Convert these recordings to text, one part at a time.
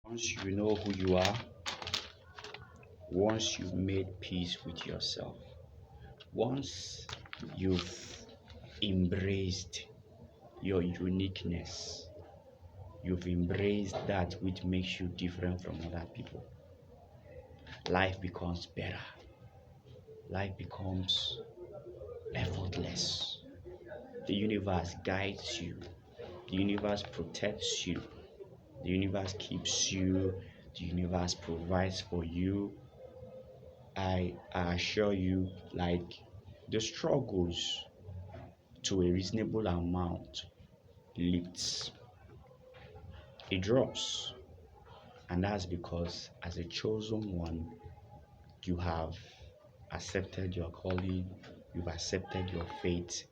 Once you know who you are, once you've made peace with yourself, once you've embraced your uniqueness, you've embraced that which makes you different from other people, life becomes better. Life becomes effortless. The universe guides you, the universe protects you, the universe keeps you, the universe provides for you. I assure you, like the struggles to a reasonable amount lifts, it drops. And that's because, as a chosen one, you have accepted your calling, you've accepted your fate,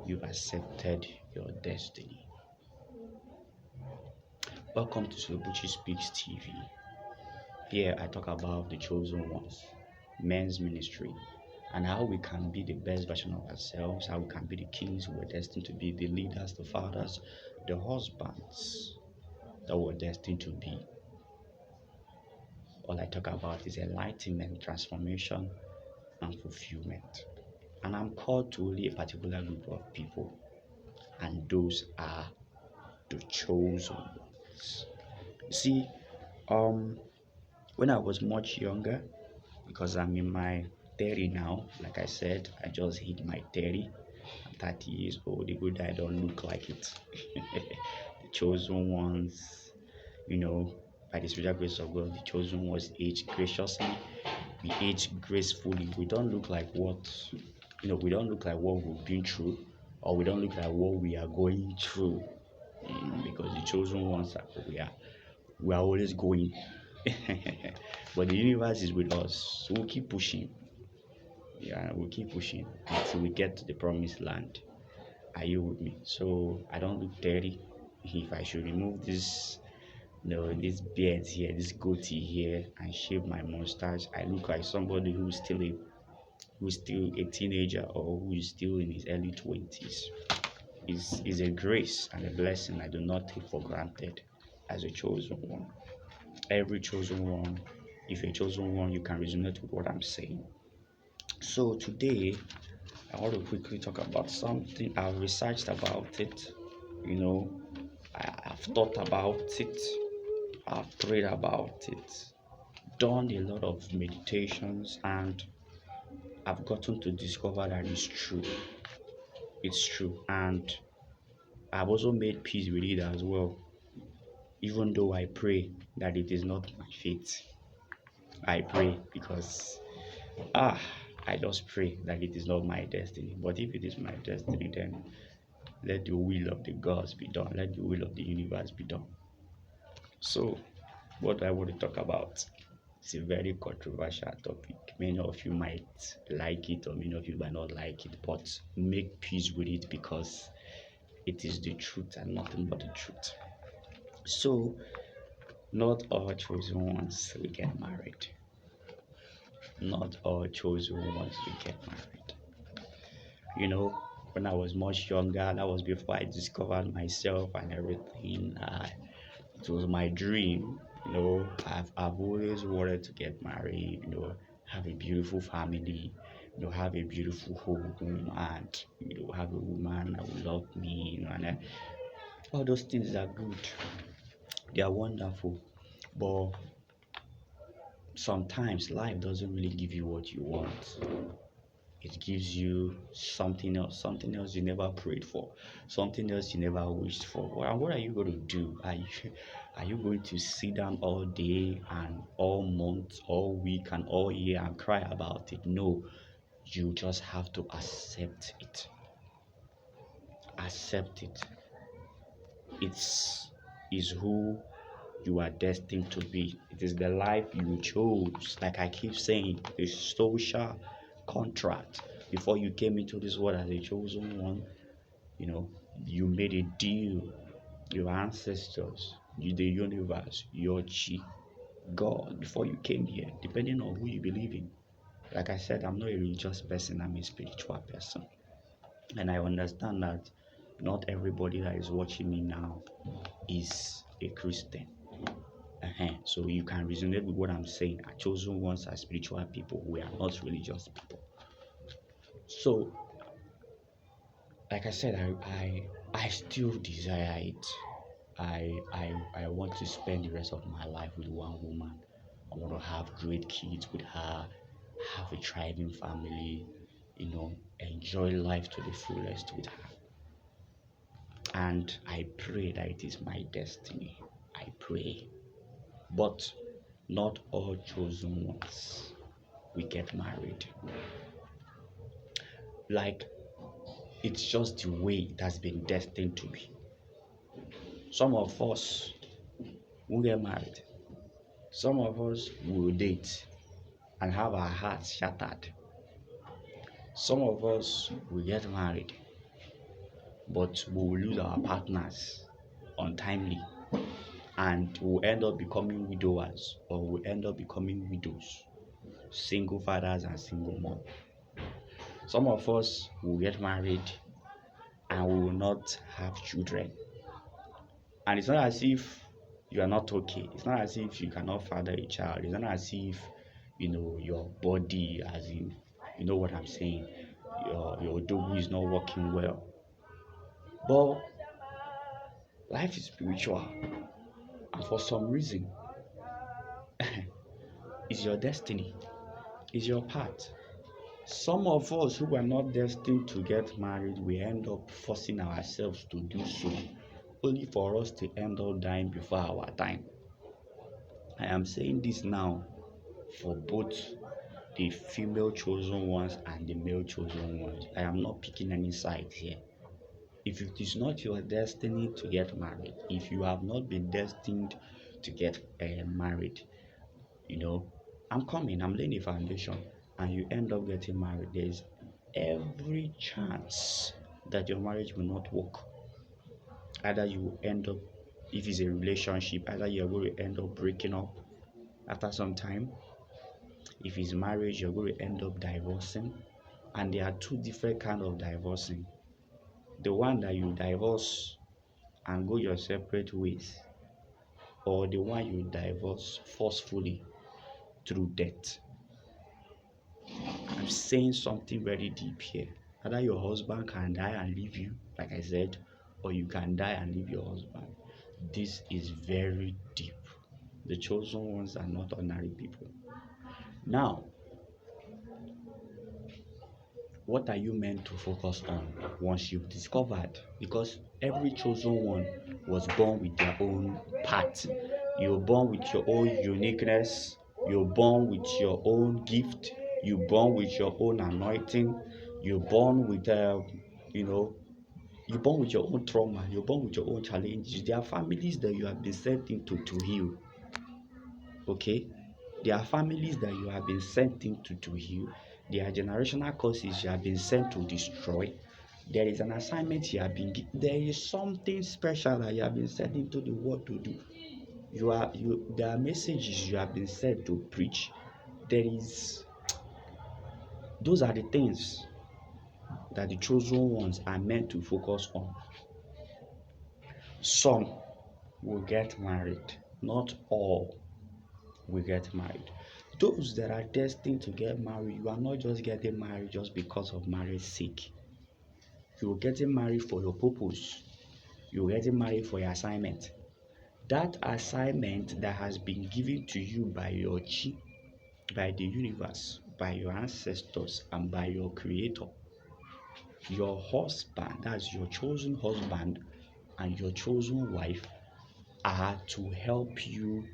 you've accepted your destiny. Welcome to Subuchi Speaks TV. Here I talk about the chosen ones, men's ministry, and how we can be the best version of ourselves, how we can be the kings we're destined to be, the leaders, the fathers, the husbands that we're destined to be. All I talk about is enlightenment, transformation, and fulfillment. And I'm called to only a particular group of people, and those are the chosen ones. See, um, when I was much younger, because I'm in my 30 now, like I said, I just hit my 30. I'm 30 years old, even though I don't look like it. The chosen ones, you know, by the special grace of God, the chosen ones age graciously, we age gracefully. We don't look like we don't look like what we've been through, or we don't look like what we are going through. Because the chosen ones we are always going. But the universe is with us, so we'll keep pushing. Yeah, we'll keep pushing until we get to the promised land. Are you with me? So I don't look dirty. If I should remove this beard here, this goatee here, and shave my mustache, I look like somebody who's still a teenager, or who is still in his early 20s. Is a grace and a blessing I do not take for granted as a chosen one. Every chosen one, if you're a chosen one, you can resonate with what I'm saying. So today I want to quickly talk about something. I've researched about it, you know, I've thought about it, I've prayed about it, done a lot of meditations, and I've gotten to discover that it's true. It's true. And I've also made peace with it as well, even though I pray that it is not my fate. I pray because ah I just pray that it is not my destiny. But if it is my destiny, then let the will of the gods be done. Let the will of the universe be done. So, what I want to talk about is a very controversial topic. Many of you might like it, or many of you might not like it, but make peace with it because it is the truth and nothing but the truth. So, not all chosen ones will get married. Not all chosen ones will get married. You know, when I was much younger, that was before I discovered myself and everything. It was my dream. I've always wanted to get married. Have a beautiful family. Have a beautiful home, and have a woman that will love me. And all those things are good. They are wonderful, but sometimes life doesn't really give you what you want. It gives you something else you never prayed for, something else you never wished for. Well, what are you going to do? Are you going to sit down all day and all month, all week, and all year and cry about it? No, you just have to accept it. Accept it. It's is who you are destined to be. It is the life you chose. Like I keep saying, a social contract. Before you came into this world as a chosen one, you know, you made a deal. Your ancestors, the universe, your chi, God, before you came here, depending on who you believe in. Like I said, I'm not a religious person, I'm a spiritual person. And I understand that not everybody that is watching me now is a Christian. So you can resonate with what I'm saying. Our chosen ones are spiritual people. We are not religious people. So, like I said, I still desire it. I want to spend the rest of my life with one woman. I want to have great kids with her, have a thriving family, enjoy life to the fullest with her. And I pray that it is my destiny. I pray. But not all chosen ones we get married. Like, it's just the way it has been destined to be. Some of us will get married. Some of us will date and have our hearts shattered. Some of us will get married, but we will lose our partners untimely and will end up becoming widowers or will end up becoming widows, single fathers and single moms. Some of us will get married and we will not have children. And it's not as if you are not okay. It's not as if you cannot father a child. It's not as if your body, as in, you know what I'm saying, your dogu is not working well. But life is spiritual, and for some reason, it's your destiny, it's your path. Some of us who were not destined to get married, we end up forcing ourselves to do so, only for us to end up dying before our time. I am saying this now for both the female chosen ones and the male chosen ones. I am not picking any side here. If it is not your destiny to get married, if you have not been destined to get married, you know, I'm laying a foundation, and you end up getting married, there's every chance that your marriage will not work. Either you will end up, if it's a relationship, either you're going to end up breaking up after some time. If it's marriage, you're going to end up divorcing. And there are two different kinds of divorcing. The one that you divorce and go your separate ways, or the one you divorce forcefully through death. I'm saying something very deep here. Either your husband can die and leave you, like I said, or you can die and leave your husband. This is very deep. The chosen ones are not ordinary people. Now, what are you meant to focus on once you've discovered? Because every chosen one was born with their own path. You're born with your own uniqueness. You're born with your own gift. You're born with your own anointing. You're born with, you're born with your own trauma. You're born with your own challenges. There are families that you have been sent into to heal. Okay? There are families that you have been sent into to heal. There are generational curses you have been sent to destroy. There is an assignment you have been given. There is something special that you have been sent into the world to do. There are messages you have been sent to preach. Those are the things that the chosen ones are meant to focus on. Some will get married, not all will get married. Those that are destined to get married, you are not just getting married just because of marriage sake. You're getting married for your purpose. You're getting married for your assignment. That assignment that has been given to you by your chi, by the universe, by your ancestors, and by your creator. Your husband, that's your chosen husband, and your chosen wife are to help you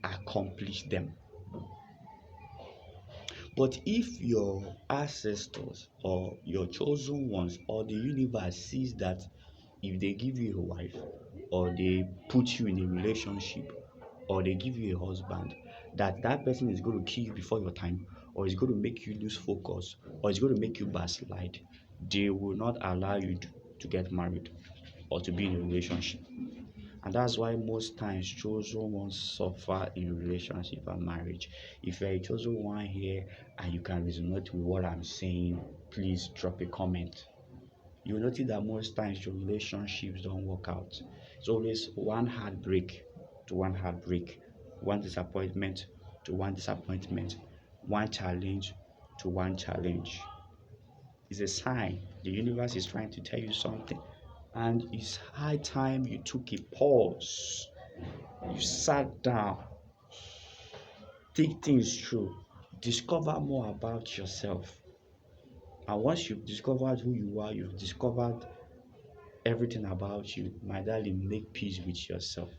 accomplish them. But if your ancestors or your chosen ones or the universe sees that if they give you a wife or they put you in a relationship or they give you a husband, that person is going to kill you before your time, or is going to make you lose focus, or is going to make you backslide, they will not allow you to get married or to be in a relationship. And that's why most times chosen ones suffer in relationship and marriage. If you're a chosen one here and you can resonate with what I'm saying, please drop a comment. You'll notice that most times your relationships don't work out. It's always one heartbreak to one heartbreak. one disappointment to one disappointment, one challenge to one challenge. It's a sign. The universe is trying to tell you something. And it's high time you took a pause. You sat down, think things through, discover more about yourself. And once you've discovered who you are, you've discovered everything about you, my darling, make peace with yourself.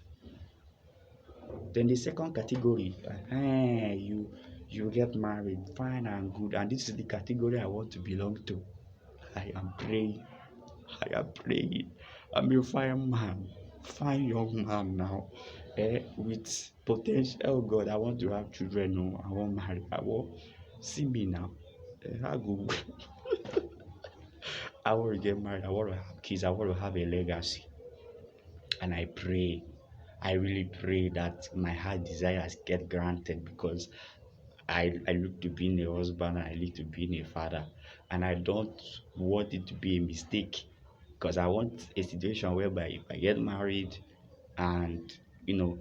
Then the second category, you get married, fine and good, and this is the category I want to belong to. I am praying. I am praying. I'm a fine man, fine young man now, with potential. Oh God, I want to have children. No, I want marry. I want see me now. I go. I want to get married. I want to have kids. I want to have a legacy. And I pray. I really pray that my heart desires get granted because I look to being a husband and I look to being a father. And I don't want it to be a mistake because I want a situation whereby if I get married and you know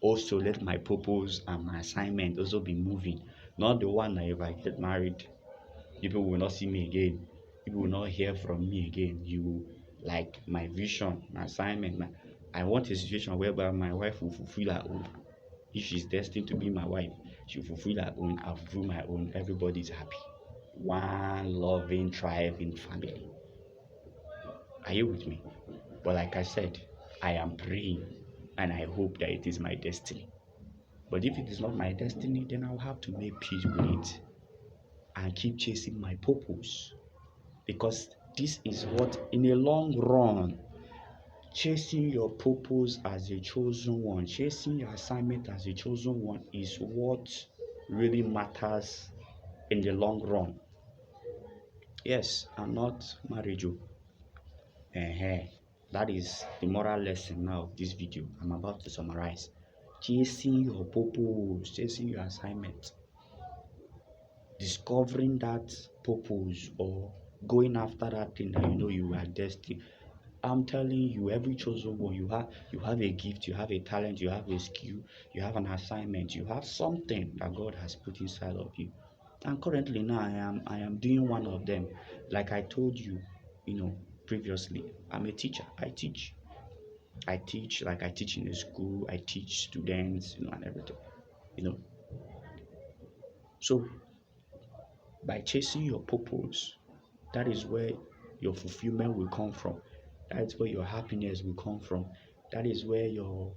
also let my purpose and my assignment also be moving. Not the one that if I get married, people will not see me again. People will not hear from me again. You like my vision, my assignment. I want a situation whereby my wife will fulfill her own. If she's destined to be my wife, she'll fulfill her own, I'll fulfill my own. Everybody's happy. One loving, thriving family. Are you with me? But like I said, I am praying and I hope that it is my destiny. But if it is not my destiny, then I'll have to make peace with it and keep chasing my purpose. Because this is what, in a long run, chasing your purpose as a chosen one, chasing your assignment as a chosen one is what really matters in the long run. Yes, I'm not married. That is the moral lesson now of this video. I'm about to summarize. Chasing your purpose, chasing your assignment, discovering that purpose or going after that thing that you know you are destined. I'm telling you, every chosen one, you have a gift, you have a talent, you have a skill, you have an assignment, you have something that God has put inside of you. And currently now I am doing one of them. Like I told you, previously, I'm a teacher. I teach like I teach in a school, I teach students, and everything. You know. So by chasing your purpose, that is where your fulfillment will come from. That is where your happiness will come from. That is where your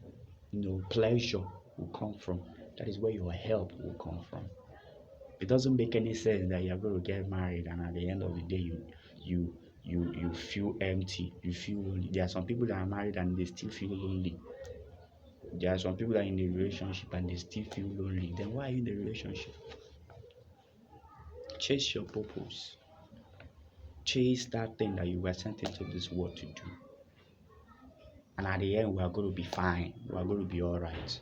pleasure will come from. That is where your help will come from. It doesn't make any sense that you're going to get married and at the end of the day you feel empty, you feel lonely. There are some people that are married and they still feel lonely. There are some people that are in a relationship and they still feel lonely. Then why are you in the relationship? Chase your purpose. Chase that thing that you were sent into this world to do. And at the end, we are going to be fine. We are going to be all right.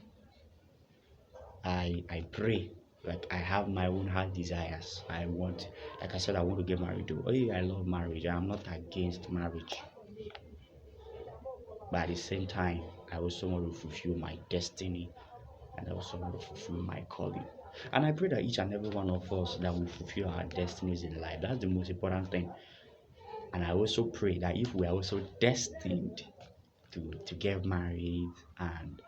I pray. Like I have my own heart desires. Like I said, I want to get married. Oh, yeah, I love marriage. I'm not against marriage. But at the same time, I also want to fulfill my destiny and I also want to fulfill my calling. And I pray that each and every one of us that will fulfill our destinies in life. That's the most important thing. And I also pray that if we are also destined to get married and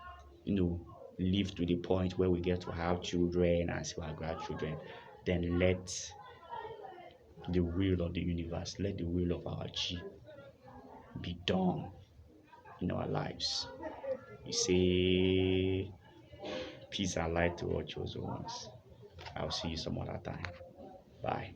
live to the point where we get to have children and see our grandchildren, then let the will of the universe, let the will of our G be done in our lives. You say peace and light to all chosen ones. I'll see you some other time. Bye.